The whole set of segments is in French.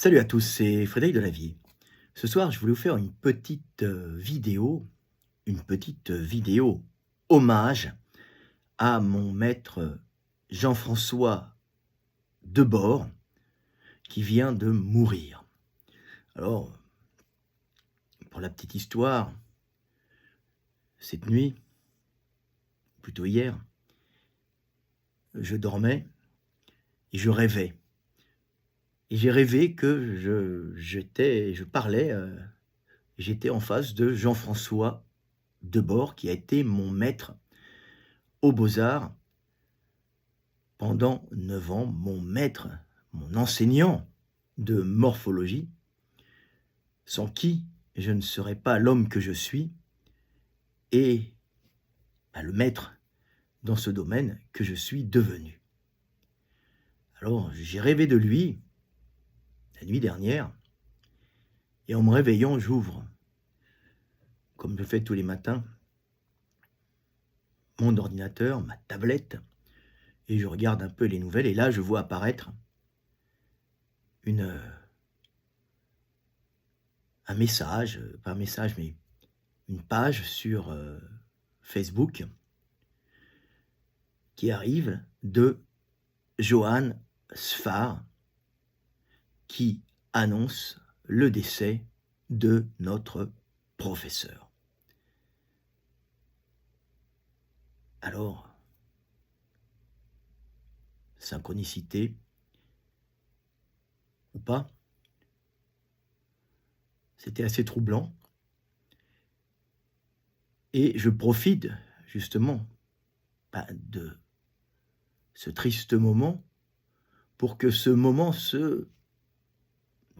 Salut à tous, c'est Frédéric Delavier. Ce soir, je voulais vous faire une petite vidéo hommage à mon maître Jean-François Debord qui vient de mourir. Alors, pour la petite histoire, cette nuit, plutôt hier, je dormais et je rêvais. Et j'ai rêvé que j'étais en face de Jean-François Debord, qui a été mon maître aux Beaux-Arts pendant 9 ans, mon maître, mon enseignant de morphologie, sans qui je ne serais pas l'homme que je suis et le maître dans ce domaine que je suis devenu. Alors, j'ai rêvé de lui la nuit dernière et en me réveillant, j'ouvre, comme je fais tous les matins, mon ordinateur, ma tablette, et je regarde un peu les nouvelles, et là, je vois apparaître un message, pas un message, mais une page sur Facebook qui arrive de Johann Sfar, qui annonce le décès de notre professeur. Alors, synchronicité ou pas, c'était assez troublant. Et je profite justement de ce triste moment pour que ce moment se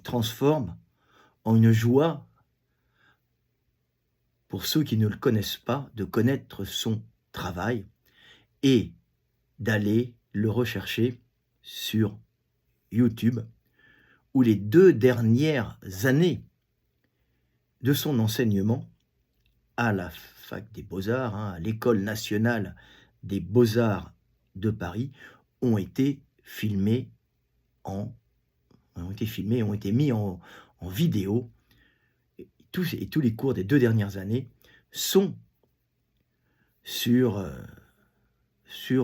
transforme en une joie pour ceux qui ne le connaissent pas, de connaître son travail et d'aller le rechercher sur YouTube, où les 2 dernières années de son enseignement à la fac des Beaux-Arts, à l'École nationale des Beaux-Arts de Paris, ont été filmées, ont été mis en vidéo. Et tous les cours des 2 dernières années sont sur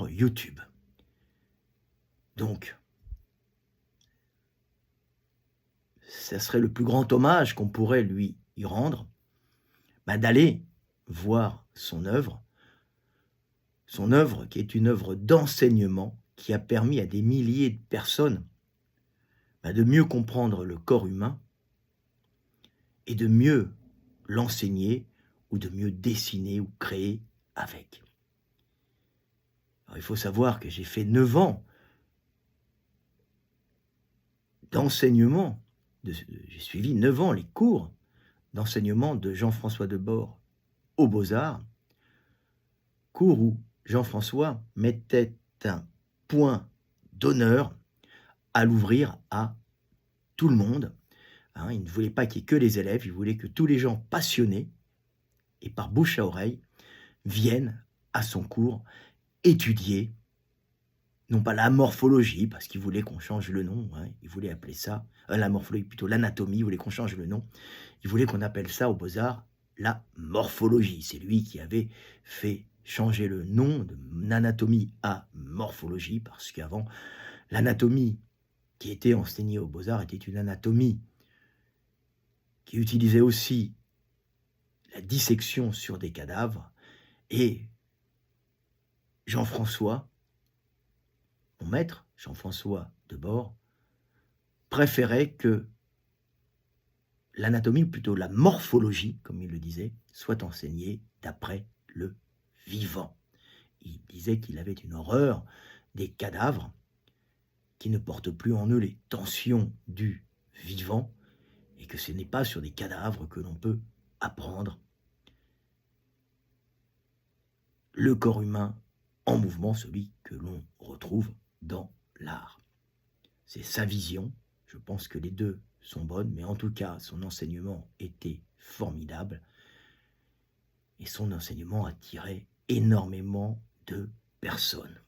YouTube. Donc, ça serait le plus grand hommage qu'on pourrait lui y rendre, d'aller voir son œuvre qui est une œuvre d'enseignement qui a permis à des milliers de personnes de mieux comprendre le corps humain et de mieux l'enseigner ou de mieux dessiner ou créer avec. Alors, il faut savoir que j'ai fait 9 ans d'enseignement, j'ai suivi 9 ans les cours d'enseignement de Jean-François Debord aux Beaux-Arts, cours où Jean-François mettait un point d'honneur à l'ouvrir à tout le monde. Il ne voulait pas qu'il y ait que les élèves, il voulait que tous les gens passionnés, et par bouche à oreille, viennent à son cours étudier, non pas la morphologie, parce qu'il voulait qu'on change le nom, il voulait appeler ça, la morphologie plutôt, l'anatomie, il voulait qu'on change le nom, il voulait qu'on appelle ça aux Beaux-Arts la morphologie. C'est lui qui avait fait changer le nom de l'anatomie à morphologie, parce qu'avant, l'anatomie qui était enseignée aux Beaux-Arts était une anatomie qui utilisait aussi la dissection sur des cadavres, et Jean-François, mon maître, Jean-François Debord, préférait que l'anatomie, plutôt la morphologie, comme il le disait, soit enseignée d'après le vivant. Il disait qu'il avait une horreur des cadavres qui ne portent plus en eux les tensions du vivant, et que ce n'est pas sur des cadavres que l'on peut apprendre le corps humain en mouvement, celui que l'on retrouve dans l'art. C'est sa vision. Je pense que les deux sont bonnes, mais en tout cas, son enseignement était formidable et son enseignement attirait énormément de personnes.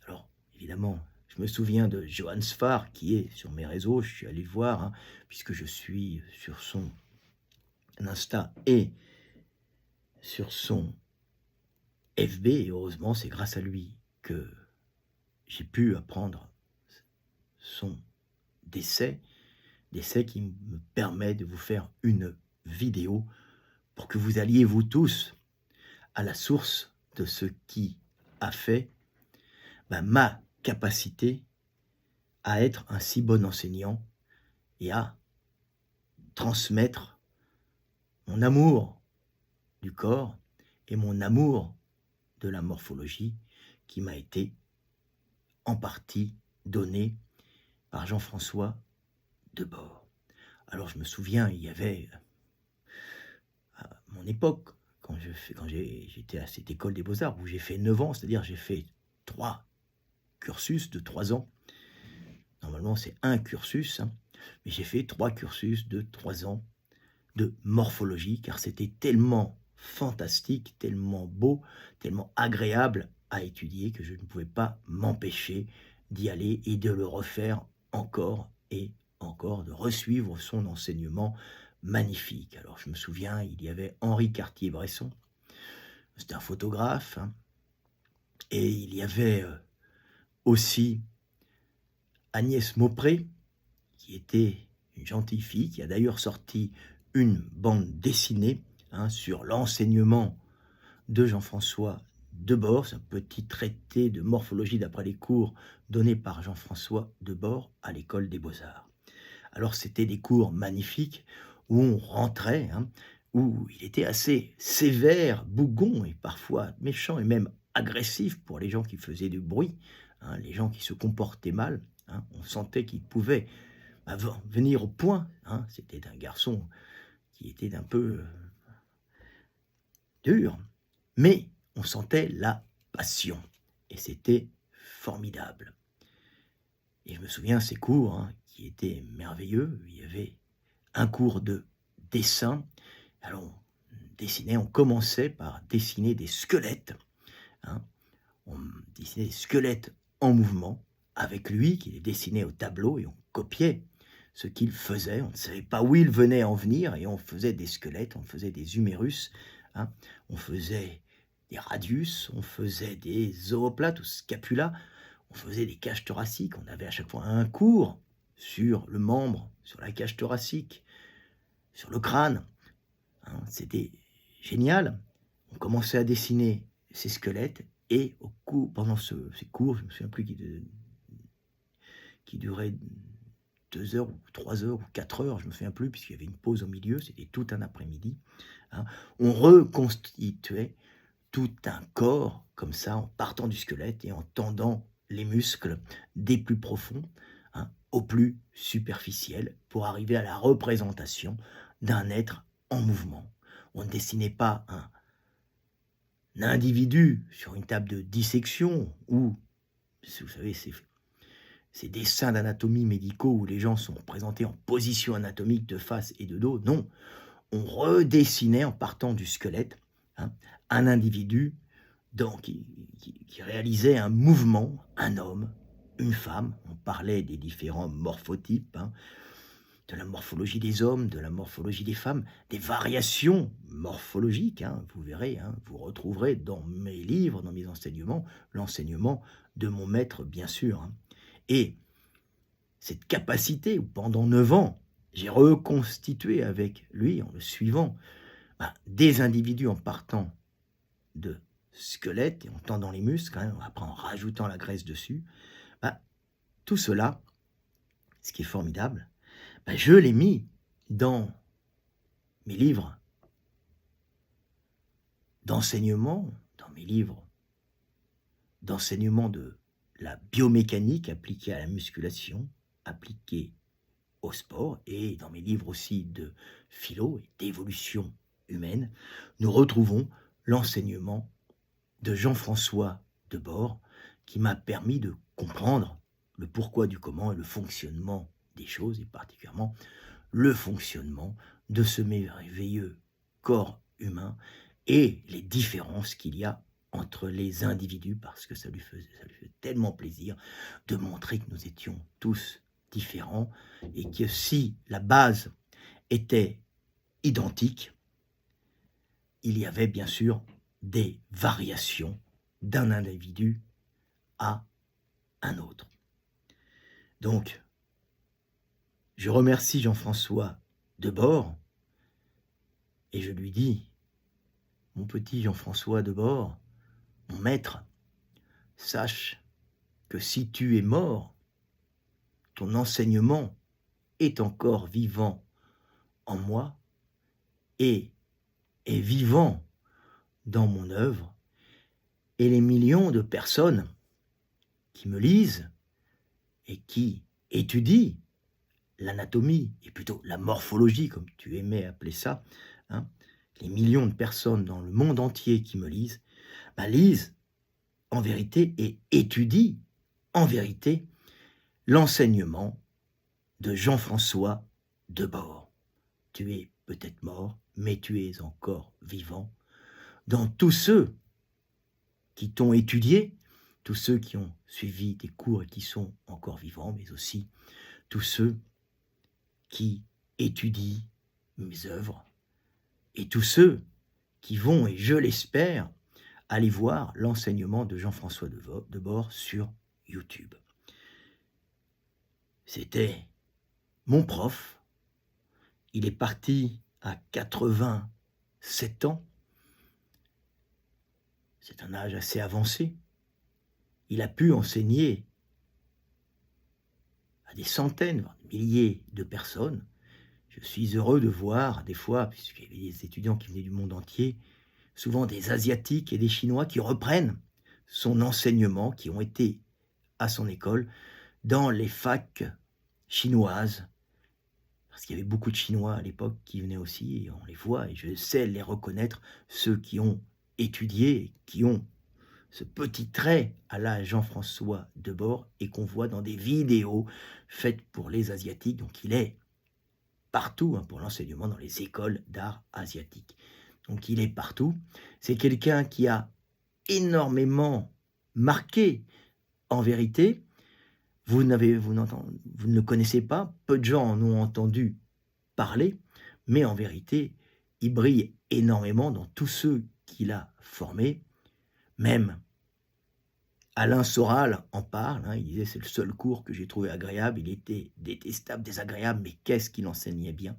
Alors, évidemment, Je me souviens de Johan Sfar, qui est sur mes réseaux, je suis allé le voir, hein, puisque je suis sur son Insta et sur son FB, et heureusement, c'est grâce à lui que j'ai pu apprendre son décès qui me permet de vous faire une vidéo pour que vous alliez, vous tous, à la source de ce qui a fait ma capacité à être un si bon enseignant et à transmettre mon amour du corps et mon amour de la morphologie qui m'a été en partie donné par Jean-François Debord. Alors je me souviens, il y avait à mon époque, quand j'étais à cette école des Beaux-Arts, où j'ai fait 9 ans, c'est-à-dire j'ai fait 3 cursus de 3 ans. Normalement, c'est un cursus, hein, mais j'ai fait 3 cursus de 3 ans de morphologie, car c'était tellement fantastique, tellement beau, tellement agréable à étudier que je ne pouvais pas m'empêcher d'y aller et de le refaire encore et encore, de resuivre son enseignement magnifique. Alors je me souviens, il y avait Henri Cartier-Bresson, c'est un photographe, hein, et il y avait aussi Agnès Maupré, qui était une gentille fille, qui a d'ailleurs sorti une bande dessinée, hein, sur l'enseignement de Jean-François Debord, un petit traité de morphologie d'après les cours donnés par Jean-François Debord à l'école des Beaux-Arts. Alors c'était des cours magnifiques où on rentrait, hein, où il était assez sévère, bougon et parfois méchant et même agressif pour les gens qui faisaient du bruit, hein, les gens qui se comportaient mal, hein. On sentait qu'il pouvait venir au point, hein. C'était un garçon qui était un peu dur, mais on sentait la passion et c'était formidable. Et je me souviens ces cours, hein, qui étaient merveilleux. Il y avait un cours de dessin. Alors on commençait par dessiner des squelettes, hein. On dessinait des squelettes en mouvement avec lui, qui les dessinait au tableau, et on copiait ce qu'il faisait. On ne savait pas où il venait en venir, et on faisait des squelettes, on faisait des humérus, hein. On faisait des radius, on faisait des omoplates ou scapulas, on faisait des cages thoraciques. On avait à chaque fois un cours sur le membre, sur la cage thoracique, sur le crâne, hein. C'était génial. On commençait à dessiner ces squelettes, et pendant ces cours, je ne me souviens plus qui durait 2 heures ou 3 heures ou 4 heures, je ne me souviens plus, puisqu'il y avait une pause au milieu, c'était tout un après-midi, hein. On reconstituait tout un corps comme ça, en partant du squelette et en tendant les muscles des plus profonds, hein, aux plus superficiels, pour arriver à la représentation d'un être en mouvement. On ne dessinait pas un individu sur une table de dissection, ou, vous savez, ces dessins d'anatomie médicaux où les gens sont représentés en position anatomique de face et de dos. Non, on redessinait en partant du squelette, hein, un individu qui réalisait un mouvement, un homme, une femme. On parlait des différents morphotypes, hein, de la morphologie des hommes, de la morphologie des femmes, des variations morphologiques, hein. Vous verrez, hein, vous retrouverez dans mes livres, dans mes enseignements, l'enseignement de mon maître, bien sûr, hein. Et cette capacité, où pendant 9 ans, j'ai reconstitué avec lui, en le suivant, des individus en partant de squelettes et en tendant les muscles, hein, après en rajoutant la graisse dessus, tout cela, ce qui est formidable, je l'ai mis dans mes livres d'enseignement, dans mes livres d'enseignement de la biomécanique appliquée à la musculation, appliquée au sport, et dans mes livres aussi de philo et d'évolution humaine, nous retrouvons l'enseignement de Jean-François Debord, qui m'a permis de comprendre le pourquoi du comment et le fonctionnement des choses, et particulièrement le fonctionnement de ce merveilleux corps humain et les différences qu'il y a entre les individus, parce que ça lui faisait tellement plaisir de montrer que nous étions tous différents et que si la base était identique, il y avait bien sûr des variations d'un individu à un autre. Donc, je remercie Jean-François Debord et je lui dis, mon petit Jean-François Debord, mon maître, sache que si tu es mort, ton enseignement est encore vivant en moi et est vivant dans mon œuvre, et les millions de personnes qui me lisent et qui étudient l'anatomie, et plutôt la morphologie, comme tu aimais appeler ça, hein, les millions de personnes dans le monde entier qui me lisent, lisent en vérité et étudient en vérité l'enseignement de Jean-François Debord. Tu es peut-être mort, mais tu es encore vivant. Dans tous ceux qui t'ont étudié, tous ceux qui ont suivi tes cours et qui sont encore vivants, mais aussi tous ceux qui étudient mes œuvres, et tous ceux qui vont, et je l'espère, aller voir l'enseignement de Jean-François Debord sur YouTube. C'était mon prof. Il est parti à 87 ans. C'est un âge assez avancé. Il a pu enseigner à des centaines, voire des milliers de personnes. Je suis heureux de voir, des fois, puisqu'il y avait des étudiants qui venaient du monde entier, souvent des Asiatiques et des Chinois qui reprennent son enseignement, qui ont été à son école, dans les facs chinoises, parce qu'il y avait beaucoup de Chinois à l'époque qui venaient aussi, et on les voit, et je sais les reconnaître, ceux qui ont étudié, qui ont ce petit trait à la Jean-François Debord, et qu'on voit dans des vidéos faites pour les Asiatiques. Donc il est partout pour l'enseignement dans les écoles d'art asiatiques. Donc il est partout. C'est quelqu'un qui a énormément marqué, en vérité. Vous ne le connaissez pas, peu de gens en ont entendu parler, mais en vérité, il brille énormément dans tous ceux qu'il a formés. Même Alain Soral en parle, il disait c'est le seul cours que j'ai trouvé agréable, il était détestable, désagréable, mais qu'est-ce qu'il enseignait bien.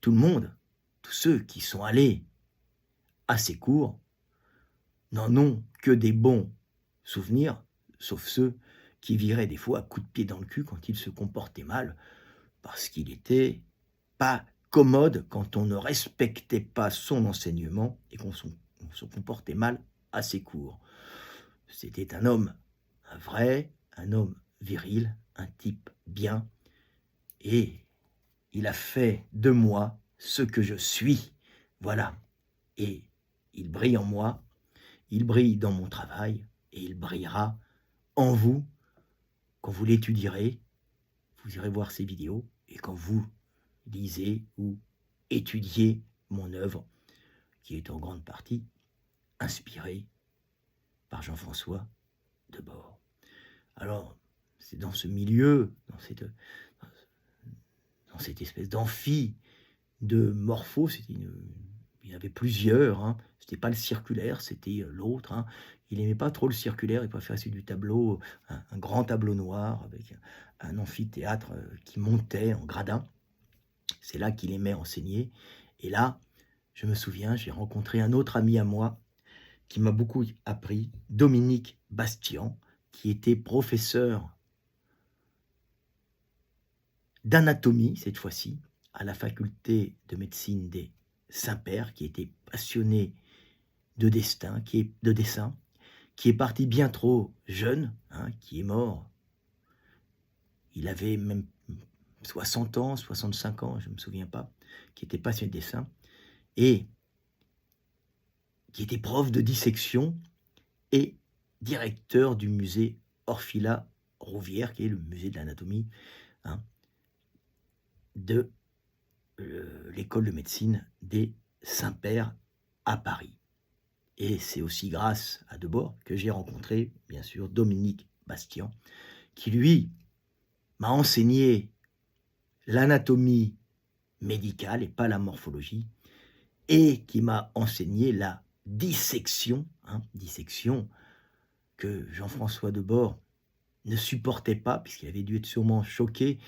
Tout le monde, tous ceux qui sont allés à ses cours, n'en ont que des bons souvenirs, sauf ceux qui viraient des fois à coups de pied dans le cul quand il se comportait mal, parce qu'il n'était pas commode quand on ne respectait pas son enseignement et qu'on se comportait mal à ses cours. C'était un homme, un vrai, un homme viril, un type bien, et il a fait de moi ce que je suis. Voilà. Et il brille en moi, il brille dans mon travail, et il brillera en vous quand vous l'étudierez. Vous irez voir ces vidéos, et quand vous lisez ou étudiez mon œuvre, qui est en grande partie inspirée par Jean-François Debord. Alors, c'est dans ce milieu, dans cette espèce d'amphi de Morpho, il y avait plusieurs, c'était pas le circulaire, c'était l'autre. Il n'aimait pas trop le circulaire, il préférait faire du tableau, un grand tableau noir avec un amphithéâtre qui montait en gradin. C'est là qu'il aimait enseigner. Et là, je me souviens, j'ai rencontré un autre ami à moi qui m'a beaucoup appris, Dominique Bastian, qui était professeur d'anatomie, cette fois-ci, à la faculté de médecine des Saint-Père, qui était passionné de dessin, qui est parti bien trop jeune, qui est mort. Il avait même 60 ans, 65 ans, je ne me souviens pas, qui était passionné de dessin, et qui était prof de dissection et directeur du musée Orfila Rouvière, qui est le musée de l'anatomie de l'école de médecine des Saint-Père à Paris. Et c'est aussi grâce à Debord que j'ai rencontré, bien sûr, Dominique Bastian, qui lui m'a enseigné l'anatomie médicale et pas la morphologie, et qui m'a enseigné la dissection, dissection que Jean-François Debord ne supportait pas, puisqu'il avait dû être sûrement choqué,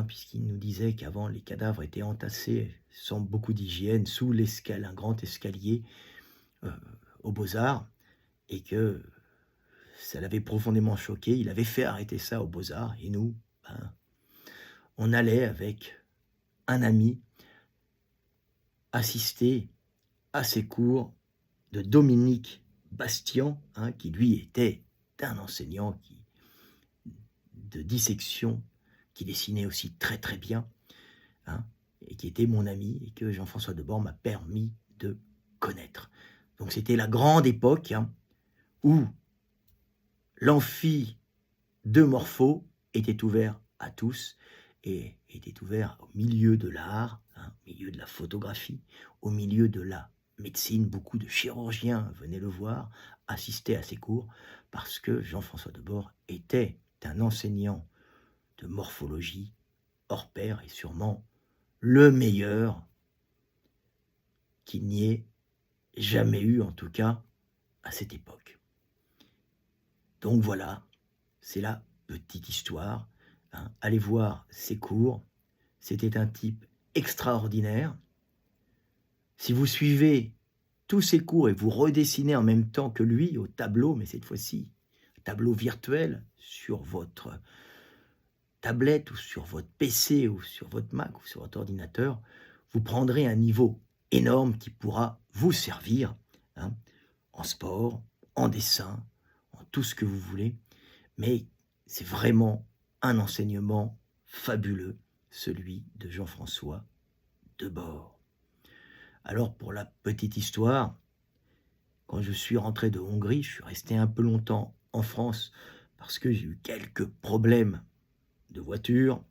puisqu'il nous disait qu'avant les cadavres étaient entassés sans beaucoup d'hygiène sous un grand escalier aux Beaux-Arts, et que ça l'avait profondément choqué. Il avait fait arrêter ça aux Beaux-Arts, et nous, on allait avec un ami assister à ces cours de Dominique Bastian, qui lui était un enseignant de dissection, qui dessinait aussi très très bien, et qui était mon ami, et que Jean-François Debord m'a permis de connaître. Donc c'était la grande époque où l'amphi de Morpho était ouvert à tous, et était ouvert au milieu de l'art, au milieu de la photographie, au milieu de la médecine. Beaucoup de chirurgiens venaient le voir, assister à ses cours, parce que Jean-François Debord était un enseignant de morphologie hors pair, et sûrement le meilleur qu'il n'y ait jamais eu, en tout cas à cette époque. Donc voilà, c'est la petite histoire. Allez voir ses cours, c'était un type extraordinaire. Si vous suivez tous ses cours et vous redessinez en même temps que lui au tableau, mais cette fois-ci, tableau virtuel sur votre tablette ou sur votre PC ou sur votre Mac ou sur votre ordinateur, vous prendrez un niveau énorme qui pourra vous servir en sport, en dessin, en tout ce que vous voulez. Mais c'est vraiment un enseignement fabuleux, celui de Jean-François Debord. Alors pour la petite histoire, quand je suis rentré de Hongrie, je suis resté un peu longtemps en France parce que j'ai eu quelques problèmes de voiture.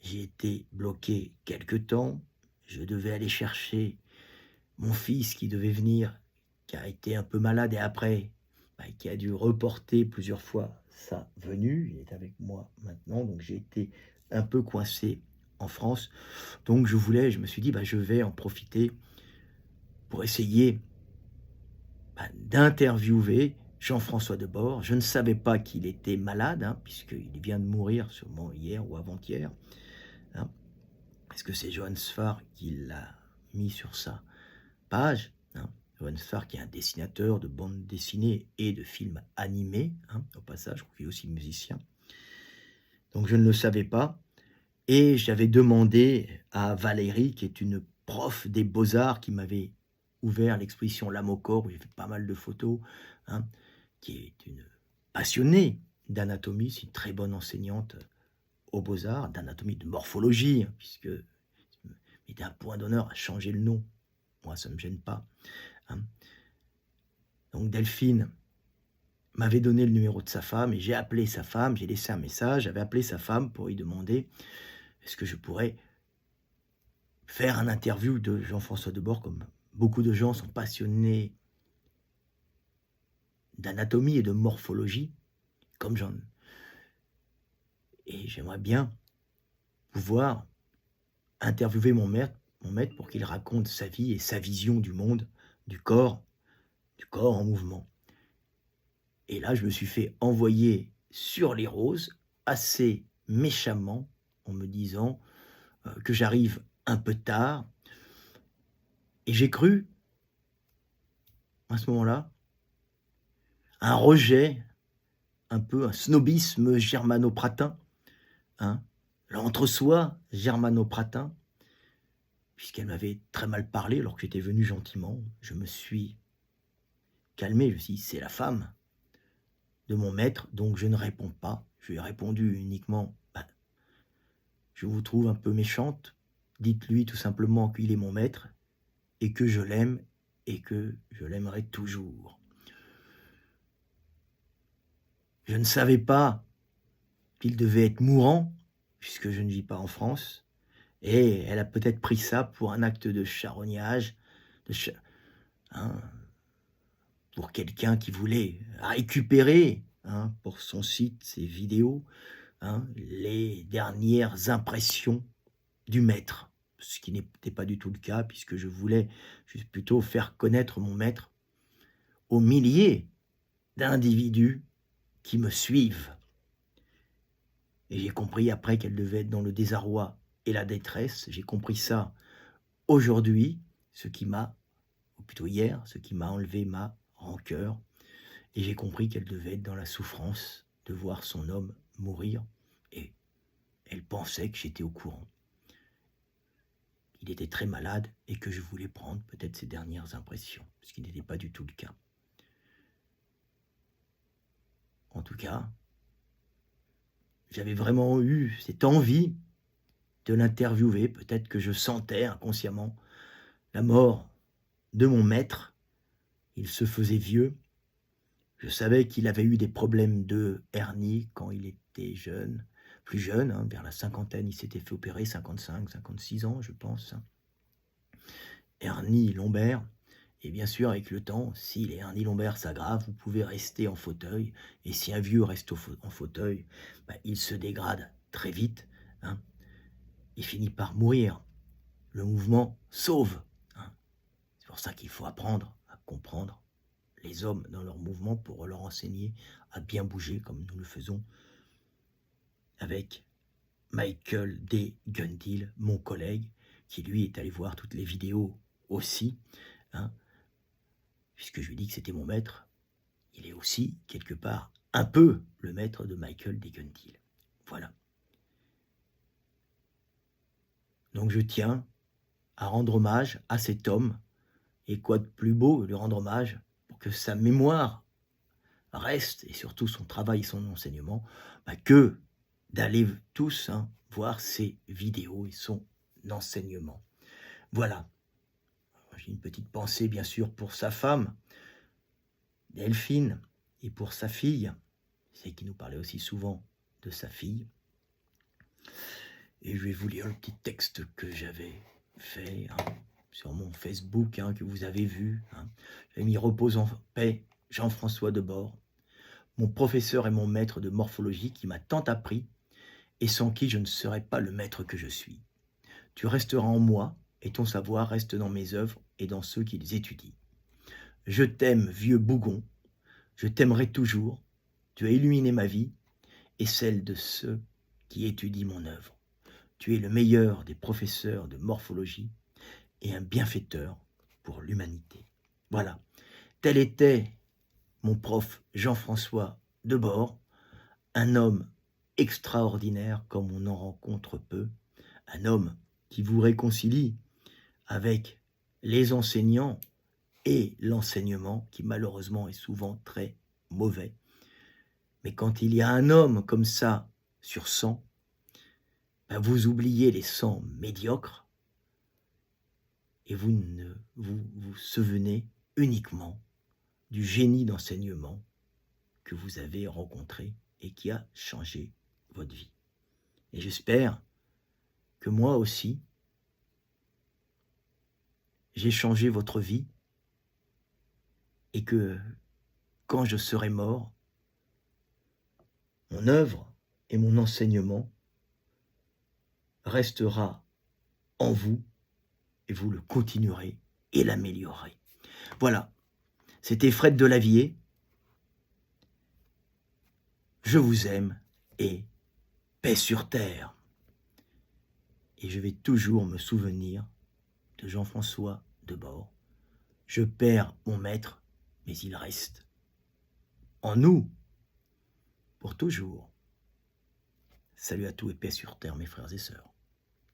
J'ai été bloqué quelque temps. Je devais aller chercher mon fils qui devait venir, qui a été un peu malade, et après, qui a dû reporter plusieurs fois sa venue. Il est avec moi maintenant, donc j'ai été un peu coincé en France. Donc je me suis dit, je vais en profiter pour essayer d'interviewer Jean-François Debord. Je ne savais pas qu'il était malade, puisqu'il vient de mourir sûrement hier ou avant-hier. Est-ce que c'est Johann Sfar qui l'a mis sur sa page, Johann Sfar, qui est un dessinateur de bandes dessinées et de films animés, au passage, je crois qu'il est aussi musicien. Donc je ne le savais pas, et j'avais demandé à Valérie, qui est une prof des Beaux-Arts, qui m'avait ouvert l'exposition L'âme au corps, où j'ai fait pas mal de photos, qui est une passionnée d'anatomie, c'est une très bonne enseignante aux Beaux-Arts, d'anatomie, de morphologie, puisque mettait un point d'honneur à changer le nom. Moi, ça ne me gêne pas. Donc Delphine m'avait donné le numéro de sa femme, et j'ai appelé sa femme, j'ai laissé un message, j'avais appelé sa femme pour lui demander est-ce que je pourrais faire un interview de Jean-François Debord, comme beaucoup de gens sont passionnés d'anatomie et de morphologie, comme Jean. Et j'aimerais bien pouvoir interviewer mon maître pour qu'il raconte sa vie et sa vision du monde, du corps en mouvement. Et là, je me suis fait envoyer sur les roses assez méchamment, en me disant que j'arrive un peu tard. Et j'ai cru, à ce moment-là, un rejet, un peu un snobisme germano-pratin, l'entre-soi germano-pratin, puisqu'elle m'avait très mal parlé alors que j'étais venu gentiment. Je me suis calmé, je me suis dit, c'est la femme de mon maître, donc je ne réponds pas. Je lui ai répondu uniquement, je vous trouve un peu méchante, dites-lui tout simplement qu'il est mon maître, et que je l'aime, et que je l'aimerai toujours. Je ne savais pas qu'il devait être mourant, puisque je ne vis pas en France, et elle a peut-être pris ça pour un acte de charognage, pour quelqu'un qui voulait récupérer, hein, pour son site, ses vidéos, hein, les dernières impressions du maître, ce qui n'était pas du tout le cas puisque je voulais juste plutôt faire connaître mon maître aux milliers d'individus qui me suivent. Et j'ai compris après qu'elle devait être dans le désarroi et la détresse. J'ai compris ça aujourd'hui, ce qui m'a, ou plutôt hier, ce qui m'a enlevé ma rancœur. Et j'ai compris qu'elle devait être dans la souffrance de voir son homme mourir. Et elle pensait que j'étais au courant. Il était très malade et que je voulais prendre peut-être ses dernières impressions, ce qui n'était pas du tout le cas. En tout cas, j'avais vraiment eu cette envie de l'interviewer. Peut-être que je sentais inconsciemment la mort de mon maître. Il se faisait vieux. Je savais qu'il avait eu des problèmes de hernie quand il était jeune, plus jeune, hein, vers la cinquantaine, il s'était fait opérer, 55, 56 ans, je pense. Hernie lombaire. Et bien sûr, avec le temps, si les hernies lombaires s'aggravent, vous pouvez rester en fauteuil. Et si un vieux reste en fauteuil, il se dégrade très vite. Hein. Il finit par mourir. Le mouvement sauve. Hein. C'est pour ça qu'il faut apprendre à comprendre les hommes dans leur mouvement pour leur enseigner à bien bouger comme nous le faisons avec Michael D. Gundil, mon collègue, qui lui est allé voir toutes les vidéos aussi, hein, puisque je lui ai dit que c'était mon maître. Il est aussi, quelque part, un peu le maître de Michael D. Gundil. Voilà. Donc je tiens à rendre hommage à cet homme, et quoi de plus beau lui rendre hommage pour que sa mémoire reste, et surtout son travail et son enseignement, que d'aller tous voir ses vidéos et son enseignement. Voilà. J'ai une petite pensée, bien sûr, pour sa femme, Delphine, et pour sa fille, c'est qui nous parlait aussi souvent de sa fille. Et je vais vous lire le petit texte que j'avais fait sur mon Facebook, que vous avez vu. J'avais mis « Repose en paix, Jean-François Debord, mon professeur et mon maître de morphologie qui m'a tant appris et sans qui je ne serais pas le maître que je suis. Tu resteras en moi et ton savoir reste dans mes œuvres et dans ceux qui les étudient. Je t'aime, vieux bougon, je t'aimerai toujours, tu as illuminé ma vie et celle de ceux qui étudient mon œuvre. Tu es le meilleur des professeurs de morphologie et un bienfaiteur pour l'humanité. » Voilà, tel était mon prof Jean-François Debord, un homme extraordinaire comme on en rencontre peu, un homme qui vous réconcilie avec les enseignants et l'enseignement qui malheureusement est souvent très mauvais. Mais quand il y a un homme comme ça sur 100, vous oubliez les 100 médiocres et vous vous souvenez uniquement du génie d'enseignement que vous avez rencontré et qui a changé votre vie. Et j'espère que moi aussi, j'ai changé votre vie et que quand je serai mort, mon œuvre et mon enseignement restera en vous et vous le continuerez et l'améliorerez. Voilà, c'était Fred Delavier. Je vous aime et paix sur terre. Et je vais toujours me souvenir de Jean-François Debord. Je perds mon maître, mais il reste en nous pour toujours. Salut à tous et paix sur terre, mes frères et sœurs.